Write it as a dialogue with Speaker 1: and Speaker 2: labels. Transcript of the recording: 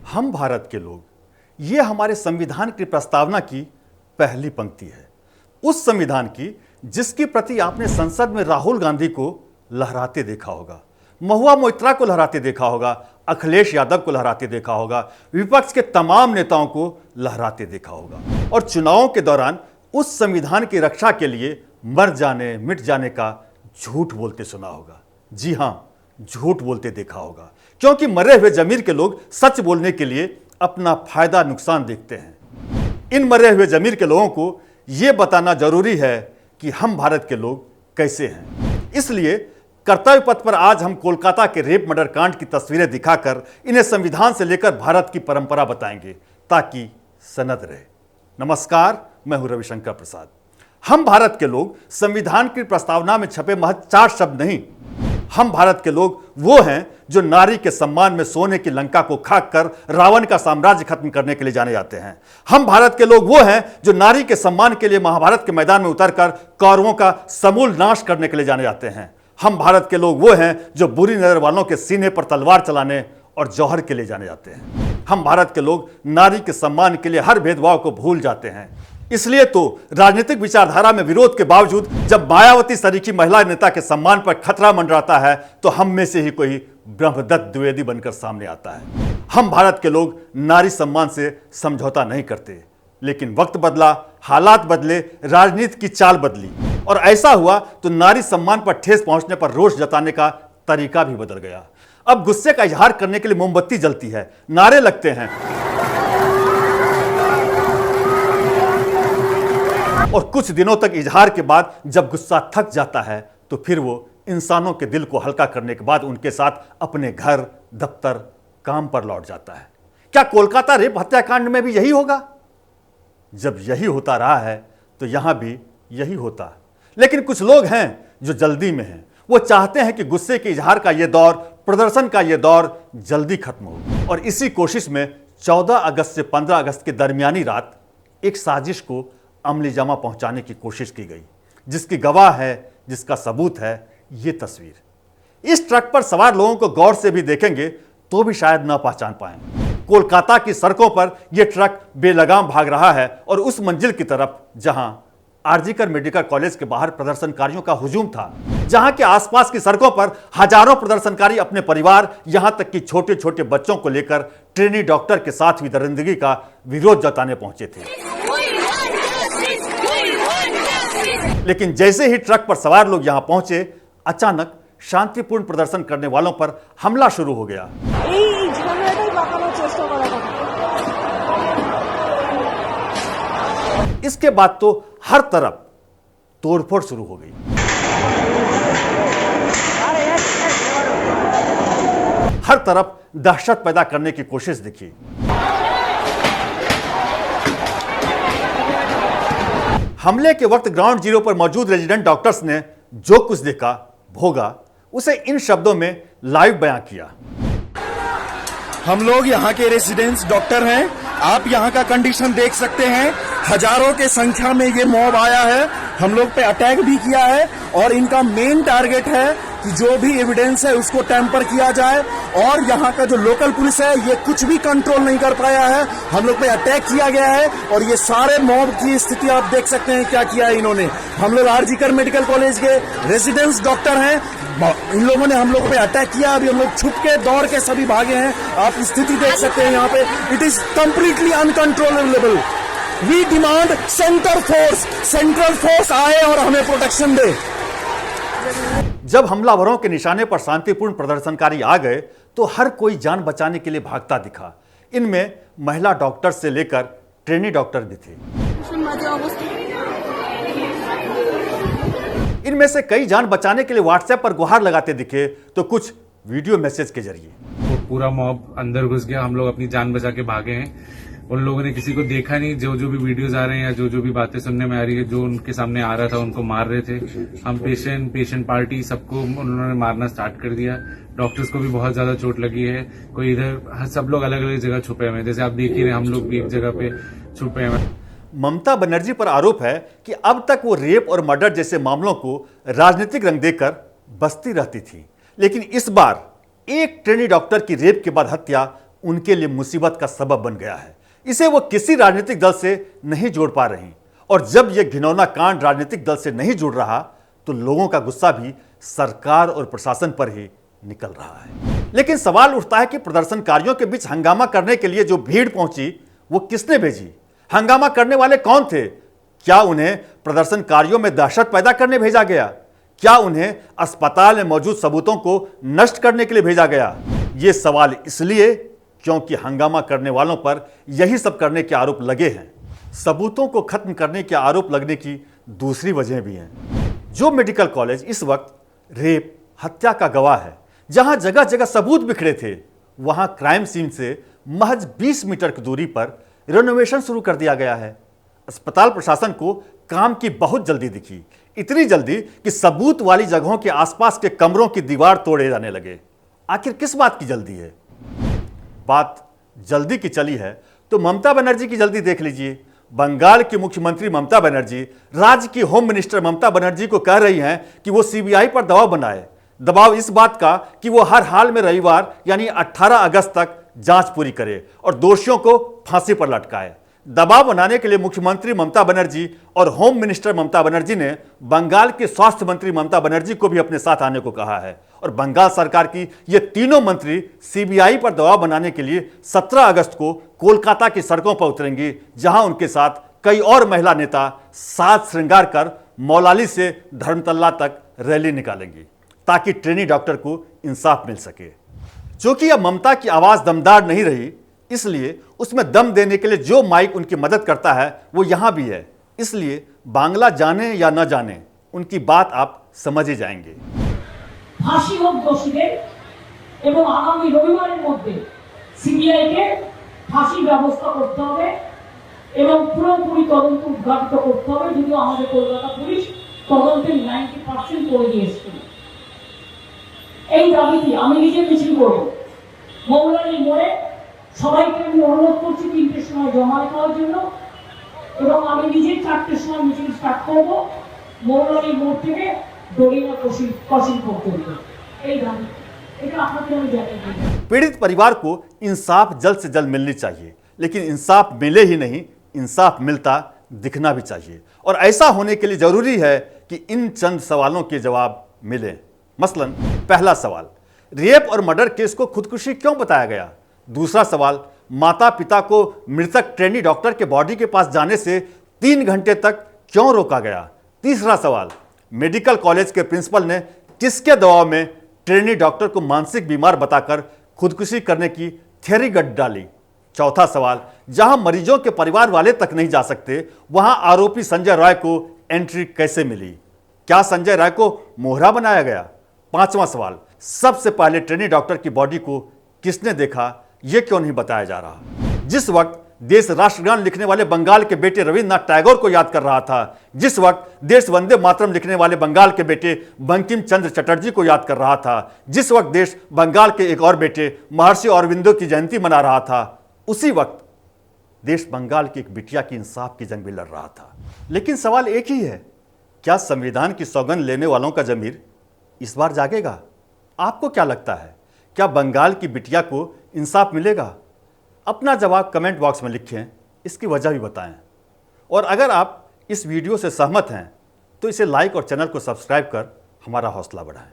Speaker 1: हम भारत के लोग, ये हमारे संविधान की प्रस्तावना की पहली पंक्ति है। उस संविधान की जिसकी प्रति आपने संसद में राहुल गांधी को लहराते देखा होगा, महुआ मोइत्रा को लहराते देखा होगा, अखिलेश यादव को लहराते देखा होगा, विपक्ष के तमाम नेताओं को लहराते देखा होगा और चुनावों के दौरान उस संविधान की रक्षा के लिए मर जाने मिट जाने का झूठ बोलते सुना होगा। जी हां, झूठ बोलते देखा होगा, क्योंकि मरे हुए जमीर के लोग सच बोलने के लिए अपना फायदा नुकसान देखते हैं। इन मरे हुए जमीर के लोगों को यह बताना जरूरी है कि हम भारत के लोग कैसे हैं। इसलिए कर्तव्य पथ पर आज हम कोलकाता के रेप मर्डर कांड की तस्वीरें दिखाकर इन्हें संविधान से लेकर भारत की परंपरा बताएंगे ताकि सनद रहे। नमस्कार, मैं हूं रविशंकर प्रसाद। हम भारत के लोग संविधान की प्रस्तावना में छपे महज 4 शब्द नहीं, हम भारत के लोग वो हैं जो नारी के सम्मान में सोने की लंका को खाक कर रावण का साम्राज्य खत्म करने के लिए जाने जाते हैं। हम भारत के लोग वो हैं जो नारी के सम्मान के लिए महाभारत के मैदान में उतरकर कौरवों का समूल नाश करने के लिए जाने जाते हैं। हम भारत के लोग वो हैं जो बुरी नजर वालों के सीने पर तलवार चलाने और जौहर के लिए जाने जाते हैं। हम भारत के लोग नारी के सम्मान के लिए हर भेदभाव को भूल जाते हैं। इसलिए तो राजनीतिक विचारधारा में विरोध के बावजूद जब मायावती सरीखी महिला नेता के सम्मान पर खतरा मंडराता है तो हम में से ही कोई ब्रह्मदत्त द्विवेदी बनकर सामने आता है। हम भारत के लोग नारी सम्मान से समझौता नहीं करते, लेकिन वक्त बदला, हालात बदले, राजनीति की चाल बदली और ऐसा हुआ तो नारी सम्मान पर ठेस पहुंचने पर रोष जताने का तरीका भी बदल गया। अब गुस्से का इजहार करने के लिए मोमबत्ती जलती है, नारे लगते हैं और कुछ दिनों तक इजहार के बाद जब गुस्सा थक जाता है तो फिर वो इंसानों के दिल को हल्का करने के बाद उनके साथ अपने घर, दफ्तर, काम पर लौट जाता है। क्या कोलकाता रेप हत्याकांड में भी यही होगा? जब यही होता रहा है तो यहां भी यही होता। लेकिन कुछ लोग हैं जो जल्दी में हैं। वो चाहते हैं कि गुस्से के इजहार का यह दौर, प्रदर्शन का यह दौर जल्दी खत्म हो और इसी कोशिश में 14 अगस्त से 15 अगस्त के दरमियानी रात एक साजिश को अमली जामा पहुंचाने की कोशिश की गई, जिसकी गवाह है, जिसका सबूत है ये तस्वीर। इस ट्रक पर सवार लोगों को गौर से भी देखेंगे तो भी शायद ना पहचान पाएं। कोलकाता की सड़कों पर यह ट्रक बेलगाम भाग रहा है और उस मंजिल की तरफ जहां आरजीकर मेडिकल कॉलेज के बाहर प्रदर्शनकारियों का हुजूम था, जहां के आसपास की सड़कों पर हजारों प्रदर्शनकारी अपने परिवार, यहां तक कि छोटे छोटे बच्चों को लेकर ट्रेनी डॉक्टर के साथ हुई दरिंदगी का विरोध जताने पहुंचे थे। लेकिन जैसे ही ट्रक पर सवार लोग यहां पहुंचे, अचानक शांतिपूर्ण प्रदर्शन करने वालों पर हमला शुरू हो गया। इसके बाद तो हर तरफ तोड़फोड़ शुरू हो गई। हर तरफ दहशत पैदा करने की कोशिश दिखी। हमले के वक्त ग्राउंड जीरो पर मौजूद रेजिडेंट डॉक्टर्स ने जो कुछ देखा, भोगा, उसे इन शब्दों में लाइव बयां किया।
Speaker 2: हम लोग यहाँ के रेजिडेंट्स डॉक्टर हैं। आप यहाँ का कंडीशन देख सकते हैं। हजारों के संख्या में ये मॉब आया है, हम लोग पे अटैक भी किया है और इनका मेन टारगेट है कि जो भी एविडेंस है उसको टैंपर किया जाए और यहाँ का जो लोकल पुलिस है ये कुछ भी कंट्रोल नहीं कर पाया है। हम लोग पे अटैक किया गया है और ये सारे मॉब की स्थिति आप देख सकते हैं क्या किया है इन्होंने। हम लोग आरजीकर मेडिकल कॉलेज के रेजिडेंट्स डॉक्टर हैं, इन लोगों ने हम लोग पे अटैक किया। अभी हम लोग छुप के दौड़ के सभी भागे हैं। आप स्थिति देख सकते हैं यहाँ पे। It is completely uncontrollable. We demand central force आए और हमें प्रोटेक्शन दे।
Speaker 1: जब हमलावरों के निशाने पर शांतिपूर्ण प्रदर्शनकारी आ गए तो हर कोई जान बचाने के लिए भागता दिखा। इनमें महिला डॉक्टर से लेकर ट्रेनी डॉक्टर भी थे। इनमें से कई जान बचाने के लिए व्हाट्सएप पर गुहार लगाते दिखे तो कुछ वीडियो मैसेज के जरिए।
Speaker 3: वो पूरा मॉब अंदर घुस गया, हम लोग अपनी जान बचा के भागे हैं। उन लोगों ने किसी को देखा नहीं। जो जो भी वीडियोस आ रहे हैं या जो जो भी बातें सुनने में आ रही है, जो उनके सामने आ रहा था उनको मार रहे थे। हम पेशेंट पार्टी सबको उन्होंने मारना स्टार्ट कर दिया। डॉक्टर्स को भी बहुत ज्यादा चोट लगी है। कोई इधर, सब लोग अलग अलग जगह छुपे हुए हैं। जैसे आप देख ही रहे, हम लोग भी एक जगह पे छुपे हुए हैं।
Speaker 1: ममता बनर्जी पर आरोप है कि अब तक वो रेप और मर्डर जैसे मामलों को राजनीतिक रंग देकर बसती रहती थी, लेकिन इस बार एक ट्रेनी डॉक्टर की रेप के बाद हत्या उनके लिए मुसीबत का सबब बन गया है। इसे वो किसी राजनीतिक दल से नहीं जोड़ पा रही, और जब यह घिनौना कांड राजनीतिक दल से नहीं जुड़ रहा तो लोगों का गुस्सा भी सरकार और प्रशासन पर ही निकल रहा है। लेकिन सवाल उठता है कि प्रदर्शनकारियों के बीच हंगामा करने के लिए जो भीड़ पहुंची वो किसने भेजी? हंगामा करने वाले कौन थे? क्या उन्हें प्रदर्शनकारियों में दहशत पैदा करने भेजा गया? क्या उन्हें अस्पताल में मौजूद सबूतों को नष्ट करने के लिए भेजा गया? ये सवाल इसलिए क्योंकि हंगामा करने वालों पर यही सब करने के आरोप लगे हैं। सबूतों को खत्म करने के आरोप लगने की दूसरी वजह भी हैं। जो मेडिकल कॉलेज इस वक्त रेप हत्या का गवाह है, जहां जगह जगह सबूत बिखरे थे, वहां क्राइम सीन से महज 20 मीटर की दूरी पर रेनोवेशन शुरू कर दिया गया है। अस्पताल प्रशासन को काम की बहुत जल्दी दिखी, इतनी जल्दी कि सबूत वाली जगहों के आसपास के कमरों की दीवार तोड़े जाने लगे। आखिर किस बात की जल्दी है? बात जल्दी की चली है तो ममता बनर्जी की जल्दी देख लीजिए। बंगाल की मुख्यमंत्री ममता बनर्जी राज्य की होम मिनिस्टर ममता बनर्जी को कह रही हैं कि वो सीबीआई पर दबाव बनाए। दबाव इस बात का कि वो हर हाल में रविवार यानी 18 अगस्त तक जांच पूरी करे और दोषियों को फांसी पर लटकाए। दबाव बनाने के लिए मुख्यमंत्री ममता बनर्जी और होम मिनिस्टर ममता बनर्जी ने बंगाल के स्वास्थ्य मंत्री ममता बनर्जी को भी अपने साथ आने को कहा है, और बंगाल सरकार की ये तीनों मंत्री सीबीआई पर दबाव बनाने के लिए 17 अगस्त को कोलकाता की सड़कों पर उतरेंगी, जहां उनके साथ कई और महिला नेता साज श्रृंगार कर मौलाली से धर्मतल्ला तक रैली निकालेंगी ताकि ट्रेनी डॉक्टर को इंसाफ मिल सके। क्योंकि अब ममता की आवाज दमदार नहीं रही, इसलिए उसमें दम देने के लिए जो माइक उनकी मदद करता है वो यहां भी है। इसलिए बांग्ला जाने या न जाने उनकी बात आप समझ ही जाएंगे।
Speaker 4: ফাঁসি হোক দোষীদের এবং আগামী রবিবারের মধ্যে সিবিআইকে ফাঁসির ব্যবস্থা করতে হবে এবং পুরোপুরি তদন্ত উদ্ঘাটিত করতে হবে। যদিও আমাদের কলকাতা পুলিশ তদন্তের 90% করে দিয়েছে। এই দাবিতে আমি নিজে মিছিল করব। মৌলালির মোড়ে সবাইকে আমি অনুরোধ করছি 3টের সময় জমা দেওয়ার জন্য, এবং আমি নিজে 4টের সময় মিছিল স্টার্ট করব মৌলালির মোড় থেকে দড়িয়া কসিল পর্যন্ত। এই দাবি এটা আপনাদের আমি জানাই।
Speaker 1: पीड़ित परिवार को इंसाफ जल्द से जल्द मिलनी चाहिए, लेकिन इंसाफ मिले ही नहीं, इंसाफ मिलता दिखना भी चाहिए। और ऐसा होने के लिए जरूरी है कि इन चंद सवालों के जवाब मिलें। मसलन पहला सवाल, रेप और मर्डर केस को खुदकुशी क्यों बताया गया? दूसरा सवाल, माता पिता को मृतक ट्रेनी डॉक्टर के बॉडी के पास जाने से 3 घंटे तक क्यों रोका गया? तीसरा सवाल, मेडिकल कॉलेज के प्रिंसिपल ने किसके दबाव में ट्रेनी डॉक्टर को मानसिक बीमार बताकर खुदकुशी करने की थियरी गढ़ डाली? चौथा सवाल, जहां मरीजों के परिवार वाले तक नहीं जा सकते, वहां आरोपी संजय राय को एंट्री कैसे मिली? क्या संजय राय को मोहरा बनाया गया? पांचवा सवाल, सबसे पहले ट्रेनी डॉक्टर की बॉडी को किसने देखा, यह क्यों नहीं बताया जा रहा? जिस वक्त देश राष्ट्रगान लिखने वाले बंगाल के बेटे रविन्द्रनाथ टैगोर को याद कर रहा था, जिस वक्त देश वंदे मातरम लिखने वाले बंगाल के बेटे बंकिम चंद्र चटर्जी को याद कर रहा था, जिस वक्त देश बंगाल के एक और बेटे महर्षि अरविंदो की जयंती मना रहा था, उसी वक्त देश बंगाल की एक बिटिया की इंसाफ की जंग भी लड़ रहा था। लेकिन सवाल एक ही है, क्या संविधान की सौगंध लेने वालों का जमीर इस बार जागेगा? आपको क्या लगता है, क्या बंगाल की बिटिया को इंसाफ मिलेगा? अपना जवाब कमेंट बॉक्स में लिखें, इसकी वजह भी बताएं। और अगर आप इस वीडियो से सहमत हैं तो इसे लाइक और चैनल को सब्सक्राइब कर हमारा हौसला बढ़ाएं।